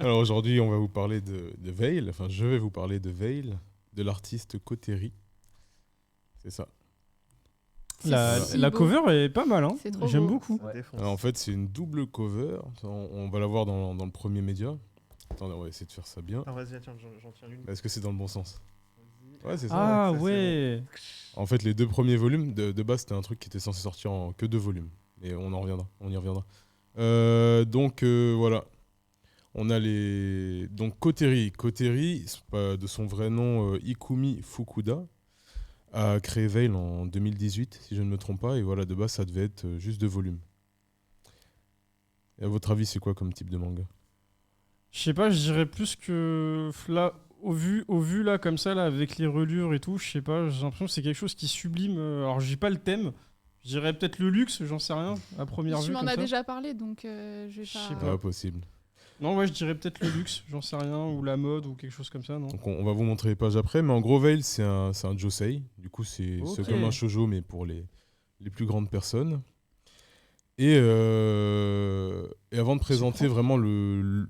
Alors aujourd'hui, on va vous parler de Veil. Enfin, je vais vous parler de Veil, de l'artiste Koteri. C'est ça. C'est Voilà. si La beau. cover est pas mal, hein. C'est trop J'aime beau. beaucoup. Ça Ouais. défonce. Alors, en fait, c'est une double cover. On va la voir dans le premier média. Attendez, on va essayer de faire ça bien. Ah, vas-y, attends, j'en tiens une. Est-ce que c'est dans le bon sens? Vas-y. Ouais, c'est ça. Ah ça, c'est ouais. En fait, les deux premiers volumes, de base, c'était un truc qui était censé sortir en que deux volumes. Et on y reviendra. Voilà. On a les. Donc, Koteri. Koteri, de son vrai nom, Ikumi Fukuda, a créé Veil en 2018, si je ne me trompe pas. Et voilà, de base, ça devait être juste deux volumes. Et à votre avis, c'est quoi comme type de manga? Je sais pas, je dirais plus que là, au vu là, comme ça, là, avec les reliures et tout, je sais pas, j'ai l'impression que c'est quelque chose qui sublime. Alors, j'ai pas le thème. Je dirais peut-être le luxe, j'en sais rien, à première Tu vue. m'en comme as ça. déjà parlé, donc je vais Je pas. sais Pas possible. Non, ouais, je dirais peut-être le luxe, j'en sais rien, ou la mode, ou quelque chose comme ça, non? Donc on va vous montrer les pages après, mais en gros Veil c'est un josei, du coup c'est Ok. comme un shoujo mais pour les plus grandes personnes. Et avant de présenter propre. vraiment le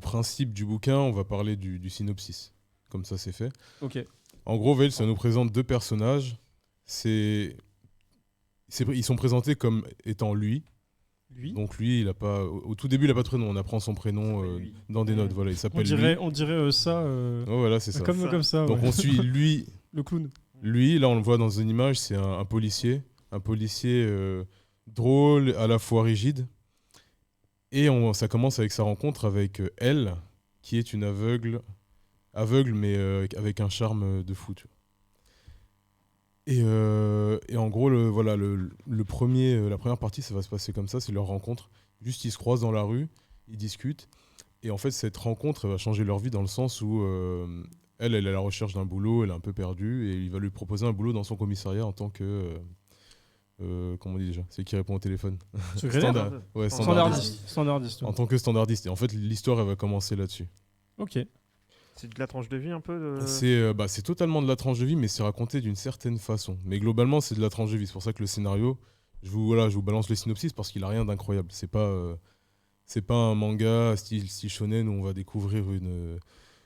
principe du bouquin, on va parler du synopsis, comme ça c'est fait. Ok. En gros Veil ça nous présente deux personnages, ils sont présentés comme étant lui. Lui. Donc lui, il a pas, au tout début, il a pas de prénom. On apprend son prénom s'appelle lui. dans des notes. Voilà, il On s'appelle dirait, lui. on dirait ça, Oh, voilà, c'est ça. comme Ça. ça. Donc ouais. on suit lui. Le clown. Lui, là, on le voit dans une image, c'est un policier. Un policier drôle, à la fois rigide. Et ça commence avec sa rencontre avec elle, qui est une aveugle mais avec un charme de fou. Tu vois. Et en gros, la première partie, ça va se passer comme ça, c'est leur rencontre. Juste, ils se croisent dans la rue, ils discutent. Et en fait, cette rencontre elle va changer leur vie dans le sens où elle est à la recherche d'un boulot, elle est un peu perdue, et il va lui proposer un boulot dans son commissariat en tant que... comment on dit déjà? C'est qui répond au téléphone. Secrétaire. Ouais, Standardiste. Standardiste. En tant que standardiste. Et en fait, l'histoire, elle va commencer là-dessus. Ok. C'est de la tranche de vie un peu de... C'est totalement de la tranche de vie, mais c'est raconté d'une certaine façon. Mais globalement, c'est de la tranche de vie. C'est pour ça que le scénario, je vous balance le synopsis parce qu'il a rien d'incroyable. C'est pas un manga style shonen où on va découvrir une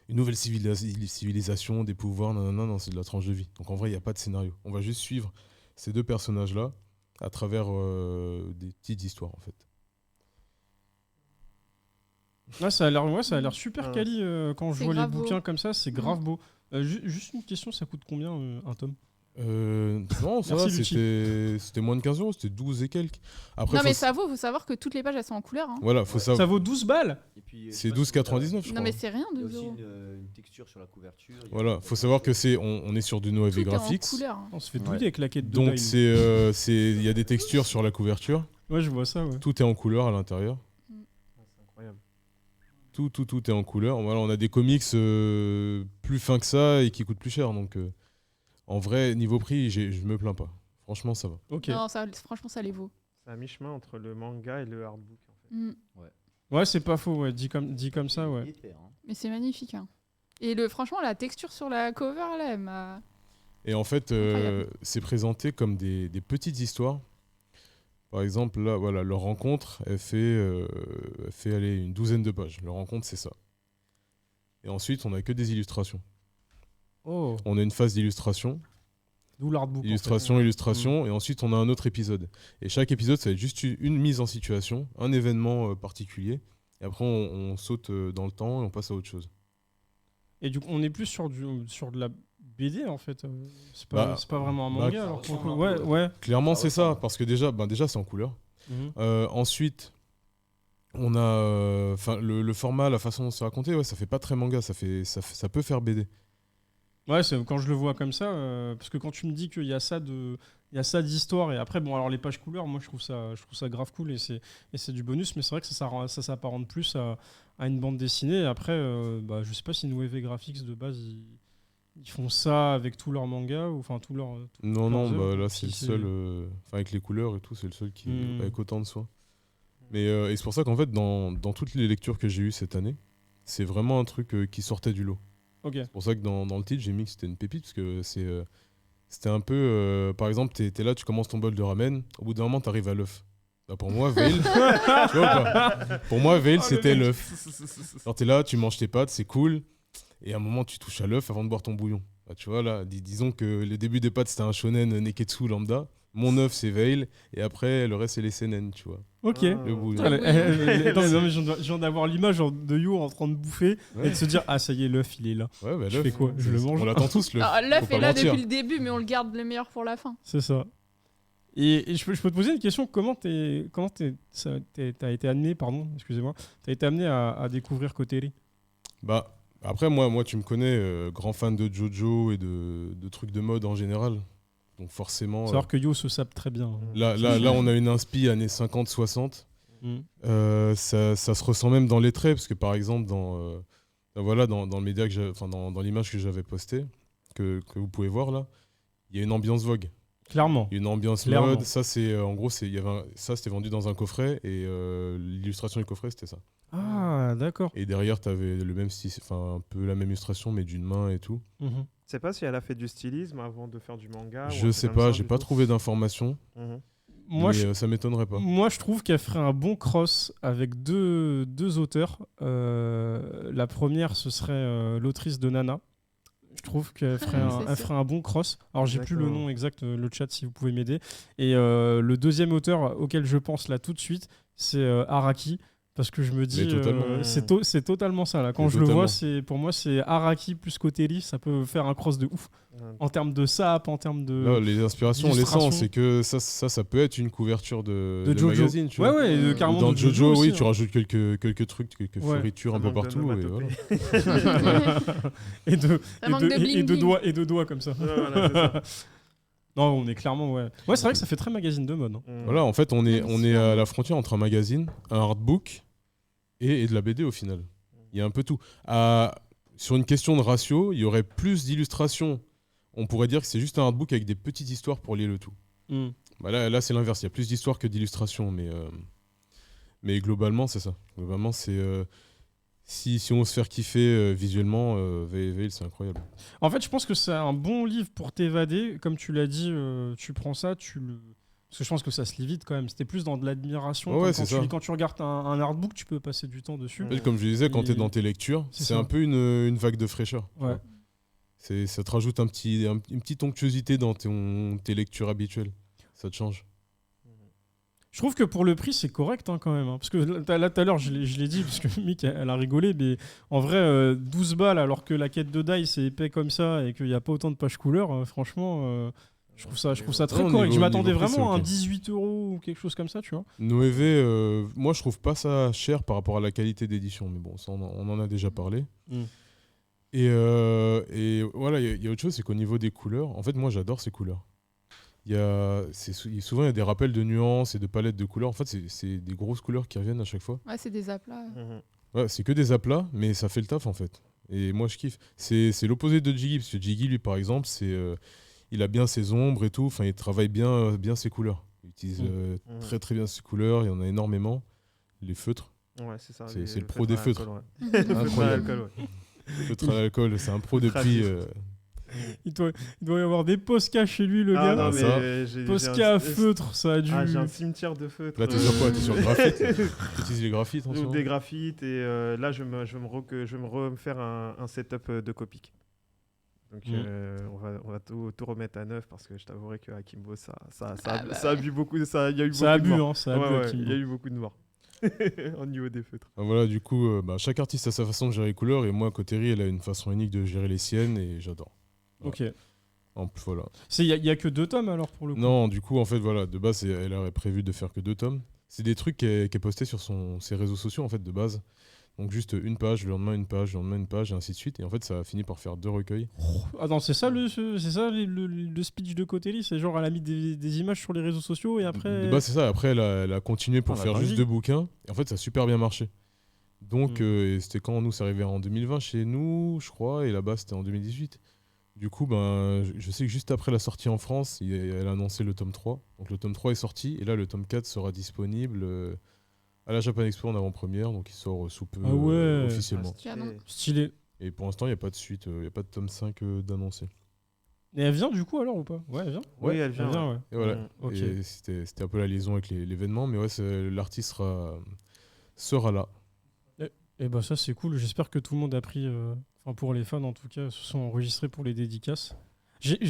nouvelle civilisation, des pouvoirs, non, c'est de la tranche de vie. Donc en vrai, il n'y a pas de scénario. On va juste suivre ces deux personnages-là à travers des petites histoires, en fait. Là, ça a l'air super Ah. quali quand je C'est vois les grave beau. bouquins comme ça, c'est grave beau. Juste une question, ça coûte combien un tome? Non, ça va, Merci, Lucci. c'était moins de 15 euros, c'était 12 et quelques. Après, Non, mais ça vaut, faut savoir que toutes les pages elles sont en couleur. Hein. Voilà, faut Ouais. savoir. Ça vaut 12 balles? Et puis, C'est je sais pas si 12,99, je Non, crois. mais c'est rien, Il y a 2 aussi euros. une texture sur la couverture. il y a Voilà, une- faut savoir que on est sur du No Tout AV est en Graphics. couleur. hein. On se fait Ouais. douiller avec la quête de Donc Dime. il y a des textures sur la couverture. Ouais, je vois ça, ouais. Tout est en couleur à l'intérieur. C'est incroyable. Tout est en couleur. Voilà, on a des comics plus fins que ça et qui coûtent plus cher. Donc en vrai, niveau prix, je me plains pas. Franchement, ça va. Ok. Non, franchement, ça les vaut. C'est à mi-chemin entre le manga et le hardbook en fait. Mm. Ouais, c'est pas faux, ouais. Dit comme ça, Il ouais. est épais, hein. Mais c'est magnifique. Hein. Et franchement, la texture sur la cover, là, elle m'a. Et en fait, Incroyable. c'est présenté comme des petites histoires. Par exemple, là, voilà, leur rencontre, elle fait aller une douzaine de pages. Leur rencontre, c'est ça. Et ensuite, on n'a que des illustrations. Oh, On a une phase d'illustration, d'où l'artbook. illustration, et ensuite on a un autre épisode. Et chaque épisode, ça va être juste une mise en situation, un événement particulier. Et après, on saute dans le temps et on passe à autre chose. Et du coup, on est plus sur de la BD en fait. C'est Bah, pas vraiment un bah, manga. ça alors, pour le coup. ressemble un Ouais, peu. ouais. Clairement, Ça c'est ça, ressemble. parce que déjà c'est en couleur. Mhm. Ensuite, on a le format, la façon dont c'est raconté, ouais, ça fait pas très manga, ça peut faire BD. Ouais, quand je le vois comme ça, parce que quand tu me dis qu'il y a ça d'histoire et après bon alors les pages couleurs, moi je trouve ça grave cool et c'est du bonus, mais c'est vrai que ça s'apparente plus à une bande dessinée. Et après, je sais pas si Nueve Graphics de base ils font ça avec tous leurs mangas ou enfin tous leurs. Non, leurs œuvres, là si c'est le c'est- seul, avec les couleurs et tout, c'est le seul qui Hmm. avec autant de soin. Mais et c'est pour ça qu'en fait, dans toutes les lectures que j'ai eues cette année, c'est vraiment un truc qui sortait du lot. Ok. C'est pour ça que dans le titre, j'ai mis que c'était une pépite, parce que c'était un peu... par exemple, t'es là, tu commences ton bol de ramen, au bout d'un moment, t'arrives à l'œuf. Bah, pour moi, Veil, tu vois ou pas? Pour moi, Veil, c'était l'œuf. Alors, t'es là, tu manges tes pâtes, c'est cool. Et à un moment, tu touches à l'œuf avant de boire ton bouillon. Bah, tu vois, là, disons que le début des pâtes, c'était un shonen neketsu lambda. Mon œuf, c'est Veil. Et après, le reste, c'est les seinen, tu vois. Ok. Le bouillon. Attends, mais je viens d'avoir l'image de You en train de bouffer et de se dire ah ça y est l'œuf il est là. Ouais, bah, Je l'œuf, fais quoi? Je le mange. On l'attend tous, l'œuf. Alors, l'œuf Faut pas est là mentir. depuis le début, mais on le garde le meilleur pour la fin. C'est ça. Et je peux te poser une question, t'as été amené, pardon, excusez-moi, t'as été amené à découvrir Koteri? Bah, après, moi, tu me connais, grand fan de JoJo et de trucs de mode en général. Donc forcément, Savoir que Yo se sape très bien. là, on a une inspi années 50-60. Ça se ressent même dans les traits, parce que par exemple, dans le média dans l'image que j'avais postée, que vous pouvez voir là, il y a une ambiance Vogue. Clairement. Il y a une ambiance Clairement. mode. Ça, c'est en gros, ça, c'était vendu dans un coffret et l'illustration du coffret, c'était ça. Ah, d'accord. Et derrière, tu avais le même style, enfin un peu la même illustration, mais d'une main et tout. Mhm. Je sais pas si elle a fait du stylisme avant de faire du manga. Je sais pas, j'ai pas trouvé d'informations, Moi, mais ça m'étonnerait pas. Moi, je trouve qu'elle ferait un bon cross avec deux auteurs. La première, ce serait l'autrice de Nana. Je trouve qu'elle ferait un bon cross. Alors, j'ai plus le nom exact, le chat, si vous pouvez m'aider. Et le deuxième auteur auquel je pense là tout de suite, c'est Araki. Parce que je me dis, c'est totalement ça. Là. Quand je le vois, pour moi, c'est Araki plus Koteri. Ça peut faire un cross de ouf. En termes de sap, en termes de. Là, les inspirations, on les sent. C'est que ça peut être une couverture de Jojo. magazine. Tu vois. Ouais, carrément. Dans de Jojo, aussi, oui, hein. tu rajoutes quelques trucs, quelques fioritures un peu partout. Et voilà. et manque de bling de doigts comme ça. Voilà, c'est ça. Non, on est clairement, ouais. Ouais, c'est vrai que ça fait très magazine de mode. Hein. Voilà, en fait, on est à la frontière entre un magazine, un artbook et de la BD au final. Il y a un peu tout. Sur une question de ratio, il y aurait plus d'illustrations. On pourrait dire que c'est juste un artbook avec des petites histoires pour lier le tout. Bah là, c'est l'inverse. Il y a plus d'histoires que d'illustrations. Mais globalement, c'est ça. Globalement, c'est... Si on veut se faire kiffer visuellement, Veil, c'est incroyable. En fait, je pense que c'est un bon livre pour t'évader. Comme tu l'as dit, tu prends ça, parce que je pense que ça se lit vite quand même. C'était plus dans de l'admiration. Ouais, quand tu regardes un artbook, tu peux passer du temps dessus. En fait, comme je disais, quand tu es dans tes lectures, c'est un peu une vague de fraîcheur. Ouais. Ça te rajoute une petite onctuosité dans tes lectures habituelles. Ça te change. Je trouve que pour le prix, c'est correct hein, quand même. Hein. Parce que là, tout à l'heure, je l'ai dit, parce que Mick, elle a rigolé, mais en vrai, 12 balles, alors que la quête de Die, c'est épais comme ça et qu'il n'y a pas autant de pages couleurs, franchement, je trouve ça très correct. Je m'attendais vraiment à un 18 € ou quelque chose comme ça, tu vois. Noévé, moi, je trouve pas ça cher par rapport à la qualité d'édition, mais bon, ça, on en a déjà parlé. Et voilà, il y a autre chose, c'est qu'au niveau des couleurs, en fait, moi, j'adore ces couleurs. Souvent, il y a des rappels de nuances et de palettes de couleurs. En fait, c'est des grosses couleurs qui reviennent à chaque fois. Ouais, c'est des aplats. Ouais, c'est que des aplats, mais ça fait le taf, en fait. Et moi, je kiffe. C'est l'opposé de Jiggy, parce que Jiggy, lui, par exemple, il a bien ses ombres et tout. Enfin, il travaille bien ses couleurs. Il utilise très, très bien ses couleurs. Il y en a énormément. Les feutres. Ouais, c'est ça. C'est le pro des feutres. Incroyable. Feutre à l'alcool, c'est un pro depuis... Il doit y avoir des Posca chez lui, le gars. Non, Posca à feutre, ça a dû... j'ai un cimetière de feutres. Là, t'es sur quoi? T'es sur le graphite? Tu utilises les graphites en ce moment? Des graphites, et là, je vais me refaire un setup de Copic. Donc, on va tout remettre à neuf, parce que je t'avouerai que Akimbo, ça a bu beaucoup. Il y a eu beaucoup de morts. Il y a eu beaucoup de morts. Au niveau des feutres. Voilà, du coup, chaque artiste a sa façon de gérer les couleurs, et moi, Koteri, elle a une façon unique de gérer les siennes, et j'adore. Voilà. Ok. Voilà. Il y a que 2 tomes alors pour le coup. Non, du coup, en fait, voilà, de base, elle aurait prévu de faire que 2 tomes. C'est des trucs qu'elle postait sur ses réseaux sociaux, en fait, de base. Donc juste une page, le lendemain une page, le lendemain une page, et ainsi de suite. Et en fait, ça a fini par faire 2 recueils. Attends, c'est ça le speech de Koteri? C'est genre, elle a mis des images sur les réseaux sociaux et après... De base, c'est ça. Après, elle a continué pour faire juste 2 bouquins. Et en fait, ça a super bien marché. Donc, et c'était quand nous, c'est arrivé en 2020 chez nous, je crois, et là-bas, c'était en 2018. Du coup, je sais que juste après la sortie en France, elle a annoncé le tome 3. Donc le tome 3 est sorti, et là, le tome 4 sera disponible à la Japan Expo en avant-première, donc il sort sous peu officiellement. Stylé. Et pour l'instant, il n'y a pas de suite, il n'y a pas de tome 5 d'annoncé. Et elle vient du coup alors ou pas? Ouais, elle vient. Oui, elle vient. ouais. Et voilà. Ok. Et c'était un peu la liaison avec l'événement, mais ouais, l'artiste sera là. Et bah ça c'est cool. J'espère que tout le monde a pris, enfin pour les fans en tout cas, se sont enregistrés pour les dédicaces.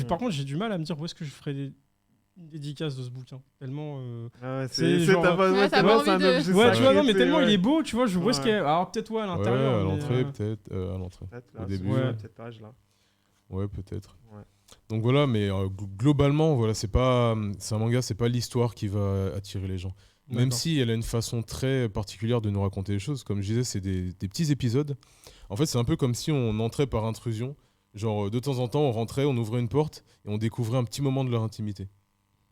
Par contre, j'ai du mal à me dire où est-ce que je ferais une dédicace de ce bouquin. Tellement. Ah ouais, c'est c'est genre- t'as pas- Ouais, ouais, t'as c'est pas vrai, c'est un envie de- objet Ouais, tu vois, non, mais sacré, tellement il ouais. est beau, tu vois, je vois où est-ce Ouais. qu'il y a. Alors peut-être ouais à Ouais, l'intérieur. à mais, l'entrée, peut-être. À l'entrée. Peut-être, Au là, début. Ouais. peut-être page là. Ouais, peut-être. Ouais. Donc voilà, mais globalement, voilà, c'est un manga, c'est pas l'histoire qui va attirer les gens. Même D'accord. si elle a une façon très particulière de nous raconter les choses, comme je disais, c'est des petits épisodes. En fait, c'est un peu comme si on entrait par intrusion. Genre, de temps en temps, on rentrait, on ouvrait une porte et on découvrait un petit moment de leur intimité.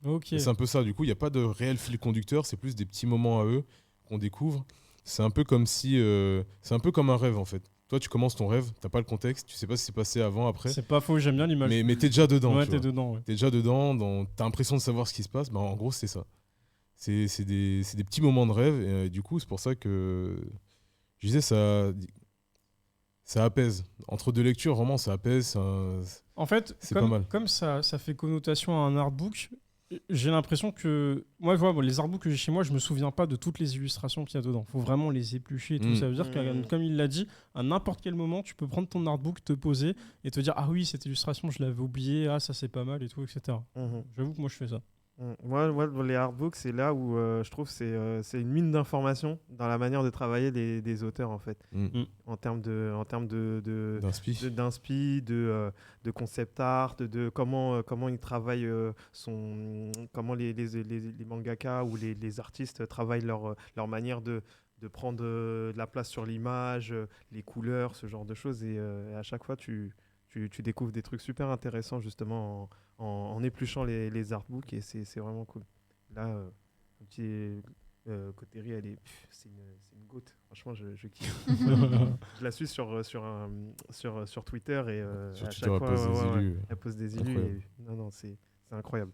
Ok. Et c'est un peu ça, du coup, il n'y a pas de réel fil conducteur, c'est plus des petits moments à eux qu'on découvre. C'est un peu comme si. C'est un peu comme un rêve, en fait. Toi, tu commences ton rêve, t'as pas le contexte, tu sais pas si c'est passé avant, après. C'est pas faux, j'aime bien l'image. Mais t'es déjà dedans. Ouais, tu t'es vois. dedans. Ouais. T'es déjà dedans, t'as l'impression de savoir ce qui se passe. Bah, en gros, c'est ça. C'est des petits moments de rêve. Et du coup, c'est pour ça que je disais, ça apaise. Entre deux lectures, vraiment, ça apaise. En fait, C'est pas mal. comme ça fait connotation à un artbook, j'ai l'impression que. Moi, je vois, les artbooks que j'ai chez moi, je me souviens pas de toutes les illustrations qu'il y a dedans. Faut vraiment les éplucher et tout. Mm. Ça veut dire que, comme il l'a dit, à n'importe quel moment, tu peux prendre ton artbook, te poser et te dire: ah oui, cette illustration, je l'avais oubliée, ah ça c'est pas mal et tout, etc. J'avoue que moi, je fais ça. Moi, les artbooks, c'est là où je trouve que c'est une mine d'informations dans la manière de travailler des auteurs, en fait. En termes d'inspi, de concept art, de comment ils travaillent, comment les mangaka ou les artistes travaillent leur manière de prendre de la place sur l'image, les couleurs, ce genre de choses. Et à chaque fois, tu découvres des trucs super intéressants justement en épluchant les artbooks et c'est vraiment cool. Là, un petit Coterie, c'est une goat. Franchement, je kiffe. Je la suis sur Twitter et à chaque fois, elle pose des élus. Non, c'est incroyable.